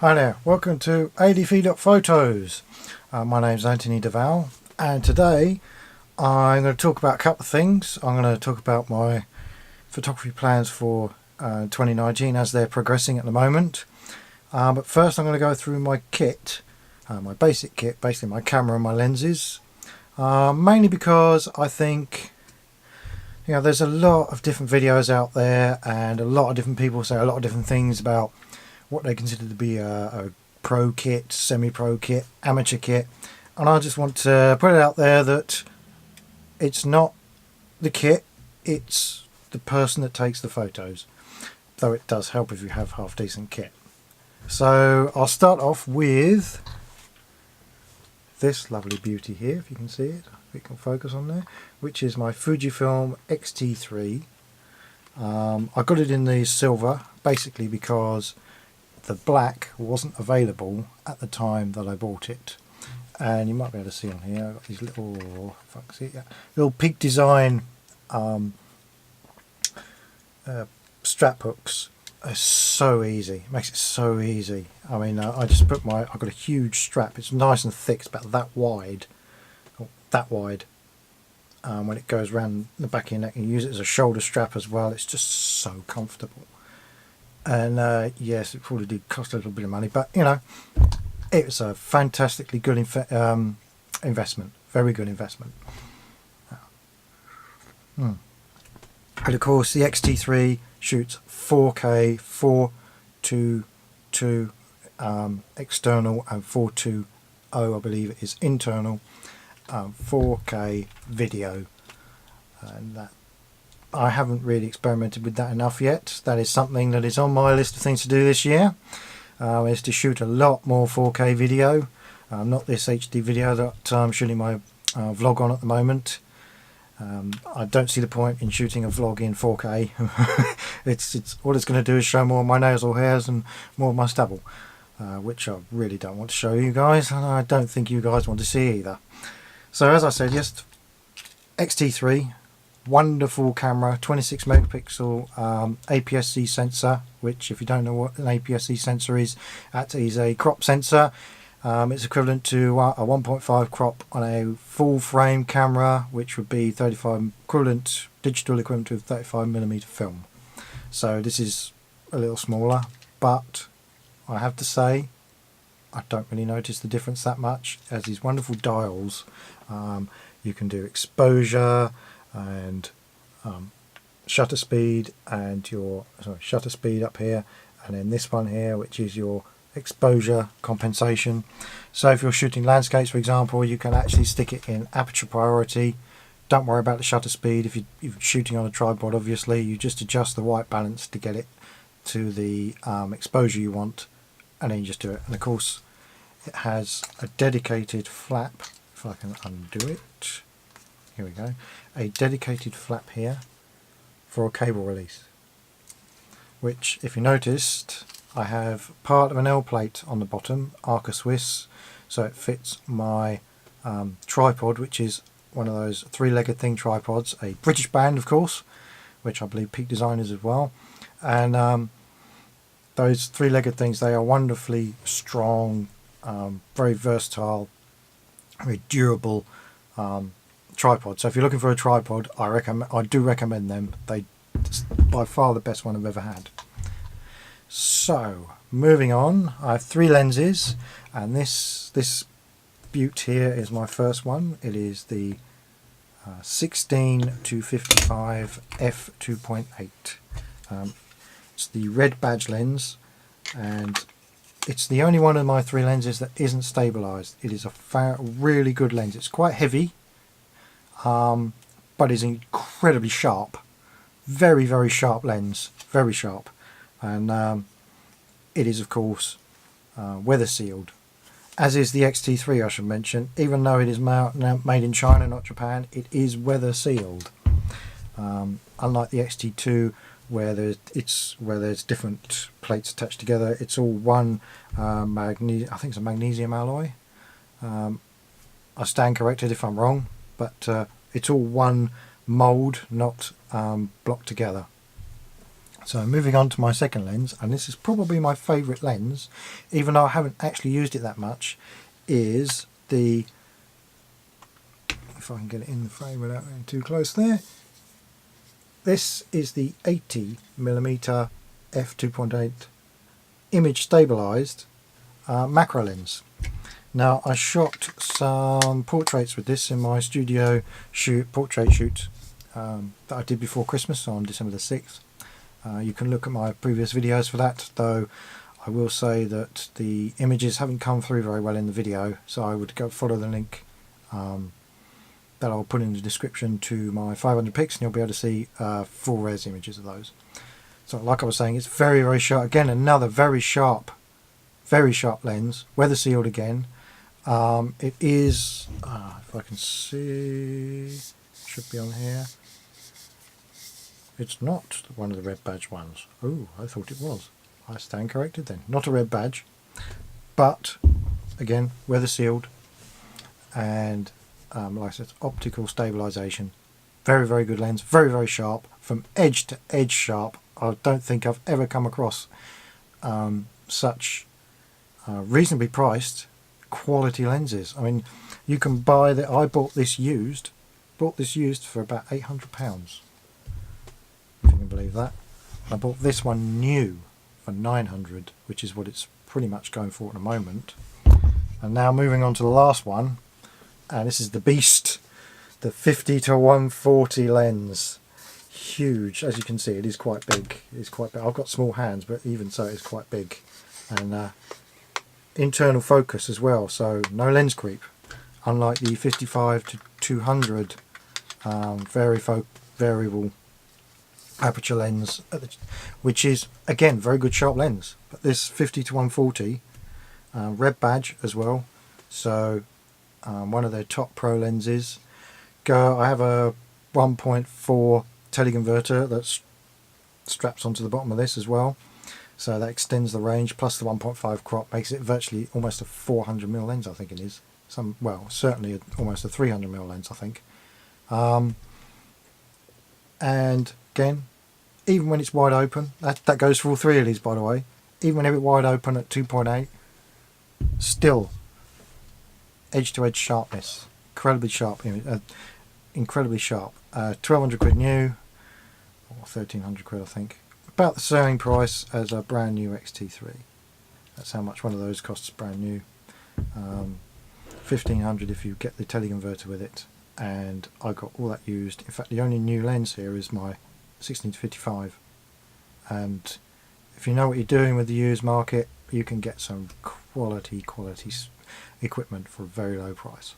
Hi there, welcome to adv.photos. My name's Anthony Duval, and today I'm going to talk about a couple of things. I'm going to talk about my photography plans for 2019 as they're progressing at the moment. But first I'm going to go through my kit, my basic kit, basically my camera and my lenses. Mainly because I think there's a lot of different videos out there, and a lot of different people say a lot of different things about what they consider to be a pro kit, semi-pro kit, amateur kit, and I just want to put it out there that it's not the kit, it's the person that takes the photos, though it does help if you have half decent kit. So I'll start off with this lovely beauty here, if you can see it, if we can focus on there, which is my Fujifilm XT3. I got it in the silver basically because the black wasn't available at the time that I bought it, and you might be able to see on here I've got these little little Peak Design strap hooks. Are so easy, it makes it so easy. I mean, I just put I've got a huge strap, it's nice and thick, it's about that wide, when it goes around the back of your neck. You use it as a shoulder strap as well, it's just so comfortable. And yes, it probably did cost a little bit of money, but it was a fantastically good investment, very good investment. And of course the XT3 shoots 4K 422 external and 420 I believe is internal 4K video, and that I haven't really experimented with that enough yet. That is something that is on my list of things to do this year, is to shoot a lot more 4K video, not this HD video that I'm shooting my vlog on at the moment. I don't see the point in shooting a vlog in 4K. it's all it's going to do is show more of my nasal hairs and more of my stubble, which I really don't want to show you guys, and I don't think you guys want to see either. So as I said, yes, XT3, wonderful camera, 26 megapixel APS-C sensor, which if you don't know what an APS-C sensor is, that is a crop sensor. It's equivalent to a 1.5 crop on a full frame camera, which would be 35 equivalent, digital equivalent to 35mm film. So this is a little smaller, but I have to say I don't really notice the difference that much, as these wonderful dials. You can do exposure and shutter speed, and your shutter speed up here, and then this one here, which is your exposure compensation. So if you're shooting landscapes, for example, you can actually stick it in aperture priority. Don't worry about the shutter speed. If you're shooting on a tripod, obviously you just adjust the white balance to get it to the exposure you want, and then you just do it. And of course it has a dedicated flap, if I can undo it. Here we go. A dedicated flap here for a cable release, which if you noticed, I have part of an L plate on the bottom, Arca Swiss, so it fits my tripod, which is one of those three-legged thing tripods, a British brand of course, which I believe Peak Design is as well. And those three-legged things, they are wonderfully strong, very versatile, very durable tripod. So if you're looking for a tripod, I do recommend them. They're by far the best one I've ever had. So moving on, I have three lenses, and this beaut here is my first one. It is the 16 to 55 f2.8. It's the red badge lens, and it's the only one of my three lenses that isn't stabilized. It is a really good lens. It's quite heavy, but is incredibly sharp. Very, very sharp lens, very sharp. And it is of course weather sealed, as is the XT3, I should mention. Even though it is made in China, not Japan, it is weather sealed. Unlike the XT2, where there's different plates attached together, it's all one I think it's a magnesium alloy. I stand corrected if I'm wrong, but it's all one mould, not blocked together. So moving on to my second lens, and this is probably my favourite lens, even though I haven't actually used it that much, is the, if I can get it in the frame without getting too close there, this is the 80mm f2.8 image stabilised macro lens. Now I shot some portraits with this in my studio portrait shoot that I did before Christmas on December the 6th. You can look at my previous videos for that, though I will say that the images haven't come through very well in the video, so I would go follow the link that I'll put in the description to my 500 pics, and you'll be able to see full res images of those. So like I was saying, it's very, very sharp. Again, another very sharp lens, weather sealed again. It is, if I can see, should be on here. It's not one of the red badge ones. Oh, I thought it was. I stand corrected then. Not a red badge, but again, weather sealed, and like I said, optical stabilization. Very, very good lens. Very, very sharp. From edge to edge sharp. I don't think I've ever come across such reasonably priced quality lenses. I mean, you can buy that. I bought this used. For about £800. If you can believe that. I bought this one new for 900, which is what it's pretty much going for at the moment. And now moving on to the last one, and this is the beast, the 50-140 lens. Huge, as you can see, it is quite big. It's quite big. I've got small hands, but even so, it's quite big. And internal focus as well, so no lens creep, unlike the 55-200 variable aperture lens, which is again very good sharp lens. But this 50-140 red badge as well, so one of their top pro lenses. I have a 1.4 teleconverter that straps onto the bottom of this as well, so that extends the range, plus the 1.5 crop makes it virtually almost a 400mm lens, I think it is. Certainly almost a 300mm lens, I think. And again, even when it's wide open, that goes for all three of these, by the way, even when it's wide open at 2.8, still edge to edge sharpness, incredibly sharp, incredibly sharp. 1200 quid new, or 1300 quid I think, about the same price as a brand new XT3. That's how much one of those costs brand new. 1500 if you get the teleconverter with it, and I got all that used. In fact, the only new lens here is my 16-55, and if you know what you're doing with the used market, you can get some quality equipment for a very low price.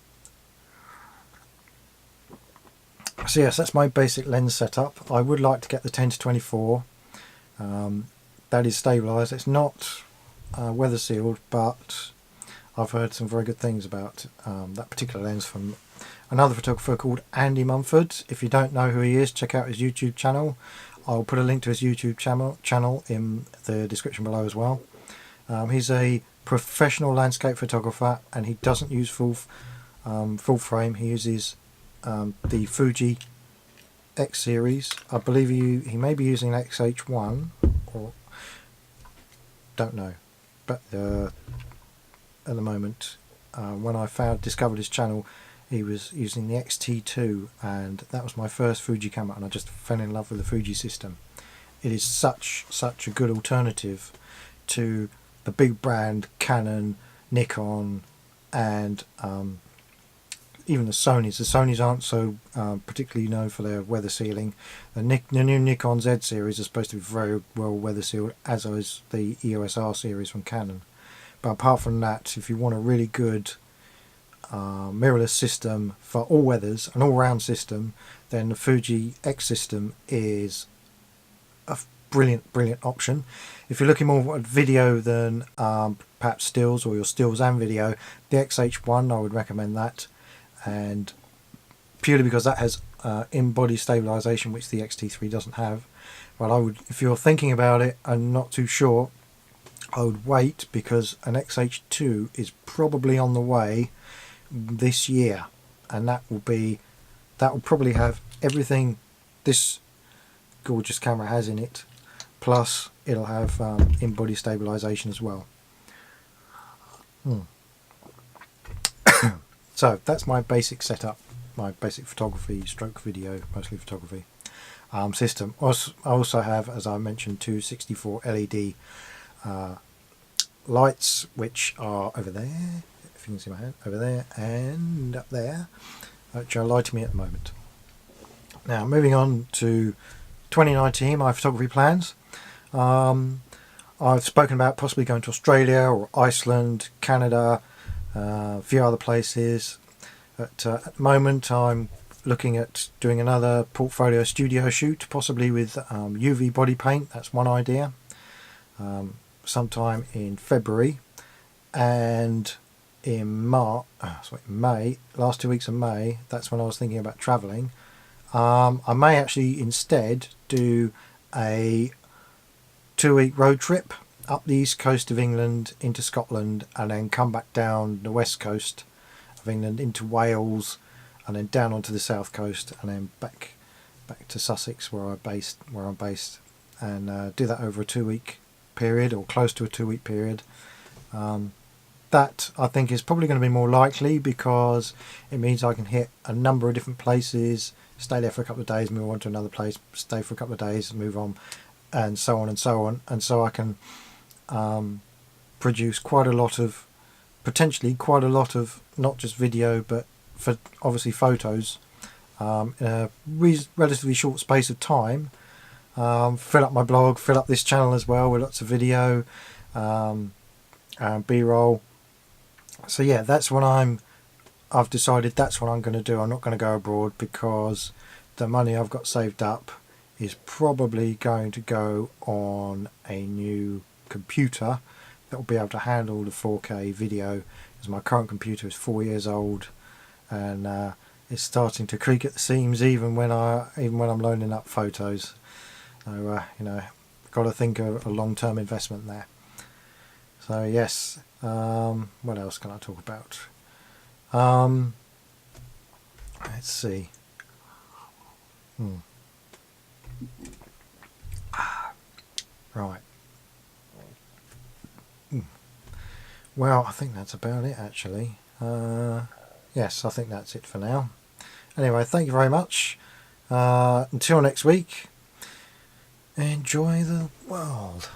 So yes, that's my basic lens setup. I would like to get the 10-24. That is stabilised. It's not weather sealed, but I've heard some very good things about that particular lens from another photographer called Andy Mumford. If you don't know who he is, check out his YouTube channel. I'll put a link to his YouTube channel in the description below as well. He's a professional landscape photographer, and he doesn't use full frame. He uses the Fuji X series. I believe he may be using an XH1, or don't know, but at the moment, when I discovered his channel, he was using the XT2, and that was my first Fuji camera, and I just fell in love with the Fuji system. It is such a good alternative to the big brand Canon, Nikon, and even the Sonys. The Sonys aren't so particularly known for their weather sealing. The new Nikon Z series is supposed to be very well weather sealed, as is the EOS R series from Canon. But apart from that, if you want a really good mirrorless system for all weathers, an all-round system, then the Fuji X system is a brilliant option. If you're looking more at video than perhaps stills, or your stills and video, the XH1, I would recommend that, and purely because that has in-body stabilization, which the XT3 doesn't have. Well, I would, if you're thinking about it and not too sure, I would wait, because an XH2 is probably on the way this year, and that will probably have everything this gorgeous camera has in it, plus it'll have in-body stabilization as well. So that's my basic setup, my basic photography, stroke video, mostly photography system. I also have, as I mentioned, two 64 LED lights, which are over there, if you can see my hand, over there and up there, which are lighting me at the moment. Now moving on to 2019, my photography plans. I've spoken about possibly going to Australia or Iceland, Canada, a few other places. But at the moment I'm looking at doing another portfolio studio shoot, possibly with UV body paint. That's one idea. Sometime in February, and in May, last 2 weeks of May, that's when I was thinking about travelling. I may actually instead do a 2-week road trip up the east coast of England into Scotland, and then come back down the west coast of England into Wales, and then down onto the south coast, and then back to Sussex where I'm based, and do that over a 2-week period, or close to a 2-week period. That I think is probably going to be more likely, because it means I can hit a number of different places, stay there for a couple of days, move on to another place, stay for a couple of days, move on, and so on and so on. And so I can produce potentially quite a lot of not just video, but obviously photos in a relatively short space of time. Fill up my blog, fill up this channel as well with lots of video and B-roll. So yeah, that's what I've decided that's what I'm going to do. I'm not going to go abroad, because the money I've got saved up is probably going to go on a new computer that will be able to handle the 4K video, because my current computer is 4 years old, and it's starting to creak at the seams even when I'm loading up photos. So got to think of a long-term investment there. So yes, what else can I talk about? Let's see. Right. Well, I think that's about it actually. Yes, I think that's it for now. Anyway, thank you very much. Until next week, enjoy the world.